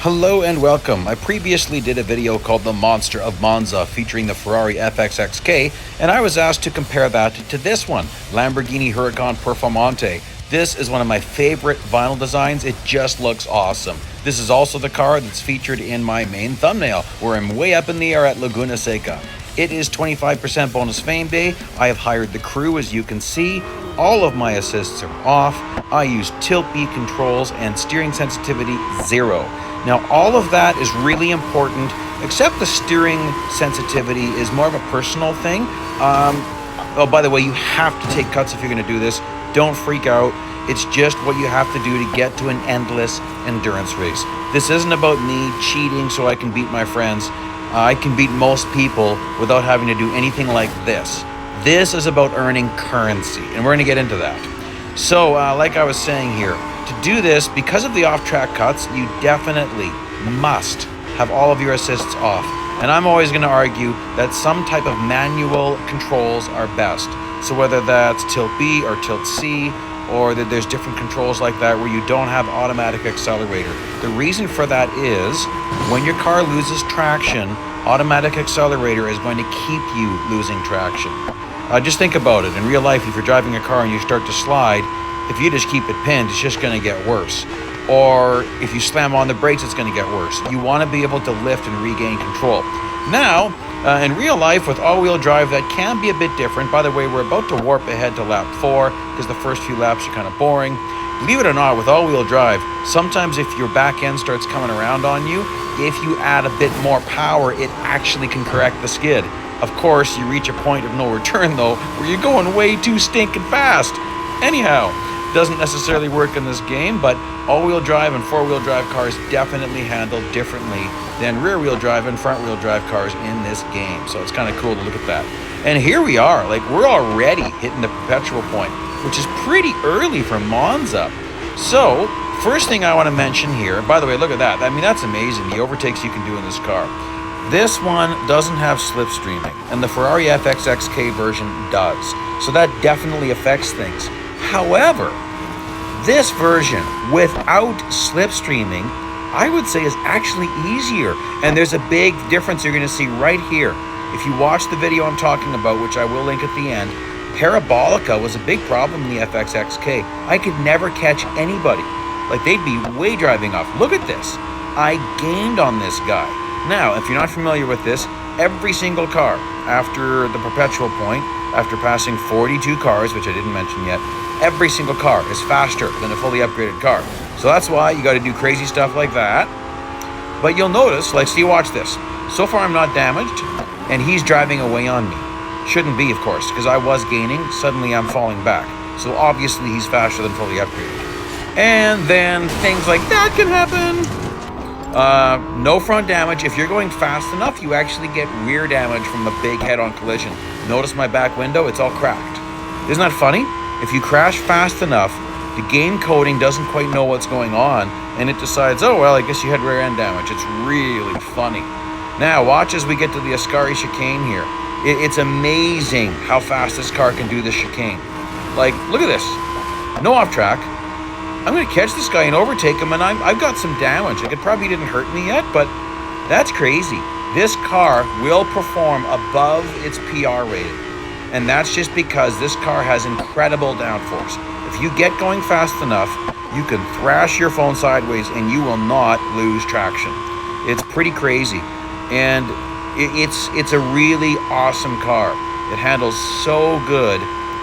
Hello and welcome. I previously did a video called The Monster of Monza featuring the Ferrari FXXK, and I was asked to compare that to this one, Lamborghini Huracan Performante. This is one of my favorite vinyl designs. It just looks awesome. This is also the car that's featured in my main thumbnail, where I'm way up in the air at Laguna Seca. It is 25% bonus fame day. I have hired the crew, as you can see. All of my assists are off. I use tilt B controls and steering sensitivity 0. Now, all of that is really important, except the steering sensitivity is more of a personal thing. Oh, by the way, you have to take cuts if you're going to do this. Don't freak out. It's just what you have to do to get to an endless endurance race. This isn't about me cheating so I can beat my friends. I can beat most people without having to do anything like this. This is about earning currency, and we're going to get into that. So, like I was saying here, to do this, because of the off-track cuts, you definitely must have all of your assists off. And I'm always going to argue that some type of manual controls are best. So whether that's tilt B or tilt C, or that there's different controls like that where you don't have automatic accelerator. The reason for that is when your car loses traction, automatic accelerator is going to keep you losing traction. Just think about it. In real life, if you're driving a car and you start to slide, if you just keep it pinned, it's just going to get worse. Or if you slam on the brakes, it's going to get worse. You want to be able to lift and regain control. Now, in real life, with all-wheel drive, that can be a bit different. By the way, we're about to warp ahead to lap 4 because the first few laps are kind of boring. Believe it or not, with all-wheel drive, sometimes if your back end starts coming around on you, if you add a bit more power, it actually can correct the skid. Of course, you reach a point of no return, though, where you're going way too stinking fast. Anyhow, doesn't necessarily work in this game, but all-wheel drive and four-wheel drive cars definitely handle differently than rear-wheel drive and front-wheel drive cars in this game. So it's kind of cool to look at that. And here we are, like we're already hitting the perpetual point, which is pretty early for Monza. So first thing I want to mention here, by the way, look at that. I mean, that's amazing, the overtakes you can do in this car. This one doesn't have slipstreaming, and the Ferrari FXXK version does. So that definitely affects things. However, this version without slipstreaming, I would say is actually easier. And there's a big difference you're going to see right here. If you watch the video I'm talking about, which I will link at the end, parabolica was a big problem in the FXXK. I could never catch anybody. Like, they'd be way driving off. Look at this. I gained on this guy. Now, if you're not familiar with this, every single car after the perpetual point, after passing 42 cars, which I didn't mention yet, every single car is faster than a fully upgraded car. So that's why you got to do crazy stuff like that. But you'll notice, like, see, watch this. So far I'm not damaged, and he's driving away on me. Shouldn't be, of course, because I was gaining. Suddenly I'm falling back. So obviously he's faster than fully upgraded. And then things like that can happen. No front damage. If you're going fast enough, you actually get rear damage from a big head-on collision. Notice my back window, it's all cracked. Isn't that funny? If you crash fast enough, the game coding doesn't quite know what's going on, and it decides, oh, well, I guess you had rear end damage. It's really funny. Now, watch as we get to the Ascari chicane here. It's amazing how fast this car can do this chicane. Like, look at this. No off track. I'm going to catch this guy and overtake him, and I've got some damage. Like, it probably didn't hurt me yet, but that's crazy. This car will perform above its PR rating. And that's just because this car has incredible downforce. If you get going fast enough, you can thrash your phone sideways and you will not lose traction. It's pretty crazy. And it's a really awesome car. It handles so good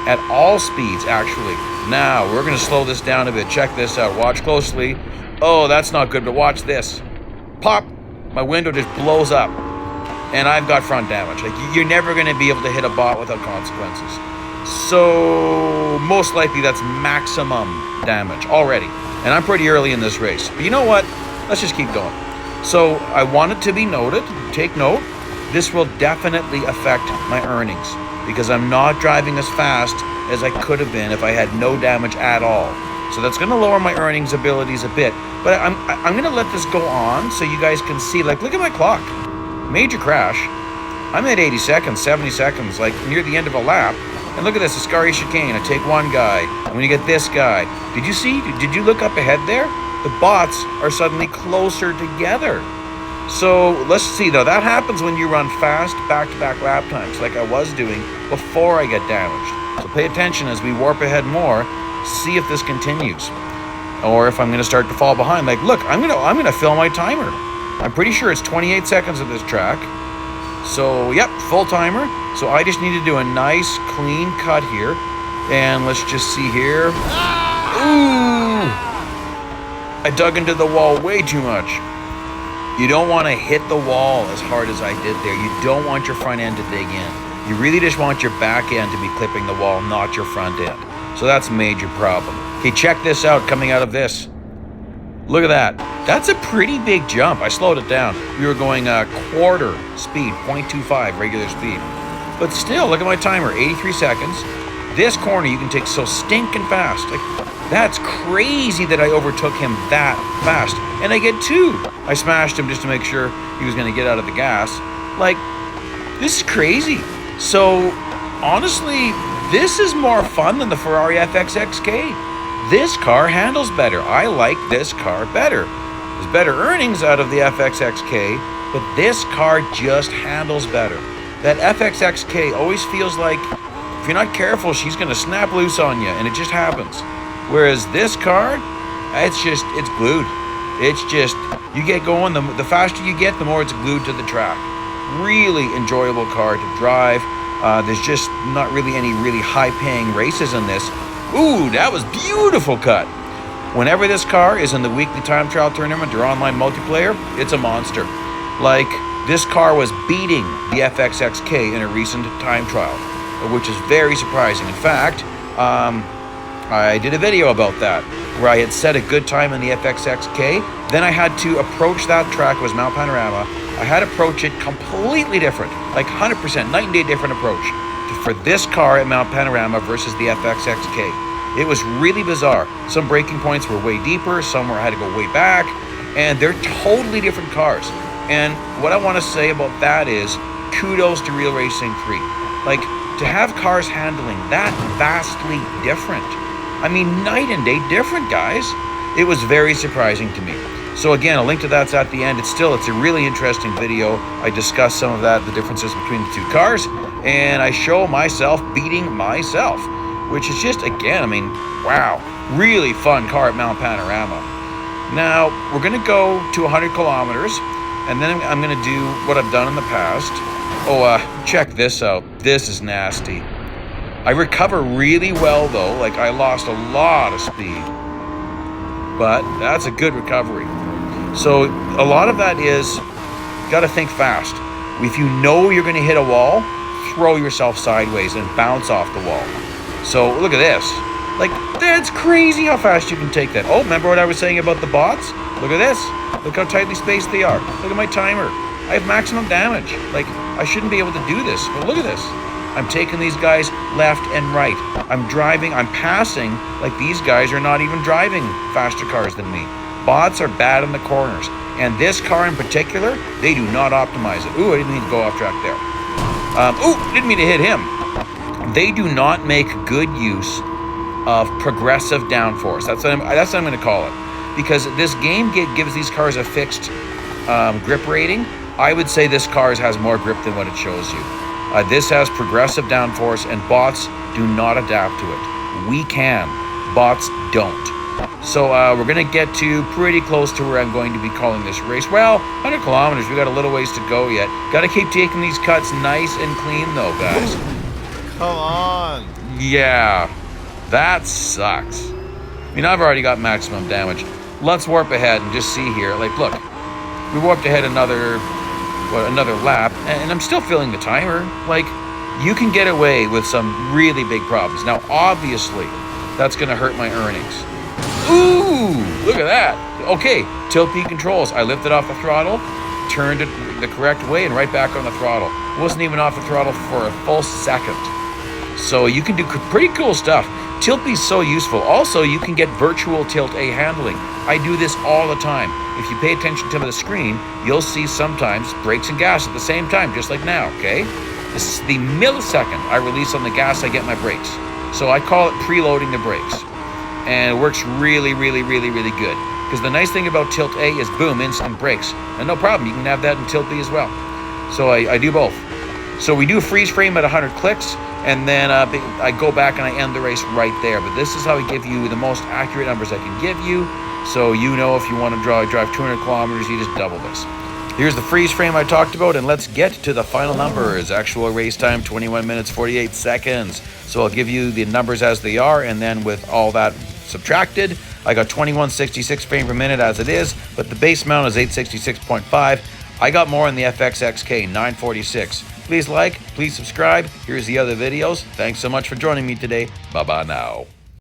at all speeds, actually. Now, we're going to slow this down a bit. Check this out. Watch closely. Oh, that's not good, but watch this. Pop! My window just blows up. And I've got front damage. Like, you're never going to be able to hit a bot without consequences. So, most likely that's maximum damage already. And I'm pretty early in this race. But you know what? Let's just keep going. So, I want it to be noted, take note, this will definitely affect my earnings. Because I'm not driving as fast as I could have been if I had no damage at all. So that's going to lower my earnings abilities a bit. But I'm going to let this go on so you guys can see. Like, look at my clock. Major crash. I'm at 80 seconds, 70 seconds, like near the end of a lap. And look at this, Ascari chicane. I take one guy. I'm going to get this guy. Did you see? Did you look up ahead there? the bots are suddenly closer together. So let's see though, that happens when you run fast back-to-back lap times like I was doing before I get damaged. So pay attention as we warp ahead more, see if this continues. Or if I'm gonna start to fall behind. Like look, I'm gonna fill my timer. I'm pretty sure it's 28 seconds of this track. So yep, full timer. So I just need to do a nice clean cut here. And let's just see here. Ooh! I dug into the wall way too much. You don't want to hit the wall as hard as I did there. You don't want your front end to dig in. You really just want your back end to be clipping the wall, not your front end. So that's a major problem. Okay, check this out coming out of this. Look at that. That's a pretty big jump. I slowed it down. We were going quarter speed, 0.25 regular speed. But still, look at my timer, 83 seconds. This corner you can take so stinking fast. Like, that's crazy that I overtook him that fast. And I get 2. I smashed him just to make sure he was going to get out of the gas. Like, this is crazy. So, honestly, this is more fun than the Ferrari FXXK. This car handles better. I like this car better. There's better earnings out of the FXXK, but this car just handles better. That FXXK always feels like, if you're not careful, she's going to snap loose on you, and it just happens. Whereas this car, it's glued. It's just, you get going, the faster you get, the more it's glued to the track. Really enjoyable car to drive. There's just not really any really high-paying races in this. Ooh, that was beautiful cut. Whenever this car is in the weekly time trial tournament or online multiplayer, it's a monster. Like, this car was beating the FXXK in a recent time trial, which is very surprising. In fact, I did a video about that, where I had set a good time in the FXXK. Then I had to approach that track, it was Mount Panorama. I had to approach it completely different, like 100% night and day different approach for this car at Mount Panorama versus the FXXK. It was really bizarre. Some braking points were way deeper, some where I had to go way back, and they're totally different cars. And what I want to say about that is, kudos to Real Racing 3. Like, to have cars handling that vastly different. I mean, night and day different, guys. It was very surprising to me. So again, a link to that's at the end. It's a really interesting video. I discuss some of that, the differences between the two cars, and I show myself beating myself, which is just, again, I mean, wow, really fun car at Mount Panorama. Now, we're gonna go to 100 kilometers, and then I'm gonna do what I've done in the past. Oh, check this out. This is nasty. I recover really well though, like I lost a lot of speed, but that's a good recovery. So a lot of that is, gotta think fast. If you know you're gonna hit a wall, throw yourself sideways and bounce off the wall. So look at this. Like, that's crazy how fast you can take that. Oh, remember what I was saying about the bots? Look at this. Look how tightly spaced they are. Look at my timer. I have maximum damage. Like, I shouldn't be able to do this, but look at this. I'm taking these guys left and right. I'm driving, I'm passing like these guys are not even driving faster cars than me. Bots are bad in the corners. And this car in particular, they do not optimize it. Ooh, I didn't mean to go off track there. Ooh, didn't mean to hit him. They do not make good use of progressive downforce. That's what I'm going to call it. Because this game gives these cars a fixed grip rating. I would say this car has more grip than what it shows you. This has progressive downforce, and bots do not adapt to it. We can. Bots don't. So we're going to get to pretty close to where I'm going to be calling this race. Well, 100 kilometers. We got a little ways to go yet. Got to keep taking these cuts nice and clean, though, guys. Come on. Yeah, that sucks. I mean, I've already got maximum damage. Let's warp ahead and just see here. Like, look, we warped ahead another lap, and I'm still filling the timer. Like, you can get away with some really big problems. Now, obviously, that's going to hurt my earnings. Ooh, look at that. Okay, tilt B controls. I lifted off the throttle, turned it the correct way, and right back on the throttle. Wasn't even off the throttle for a full second. So you can do pretty cool stuff. Tilt B is so useful. Also, you can get virtual tilt A handling. I do this all the time. If you pay attention to the screen, you'll see sometimes brakes and gas at the same time, just like now, okay? This is the millisecond I release on the gas, I get my brakes. So I call it preloading the brakes. And it works really, really, really, really good. Because the nice thing about tilt A is boom, instant brakes. And no problem, you can have that in tilt B as well. So I do both. So we do freeze frame at 100 clicks, and then I go back and I end the race right there. But this is how I give you the most accurate numbers I can give you. So you know if you want to drive 200 kilometers, you just double this. Here's the freeze frame I talked about, and let's get to the final numbers. Actual race time, 21 minutes, 48 seconds. So I'll give you the numbers as they are, and then with all that subtracted, I got 2166 frame per minute as it is, but the base mount is 866.5. I got more in the FXXK, 946. Please like, please subscribe. Here's the other videos. Thanks so much for joining me today. Bye-bye now.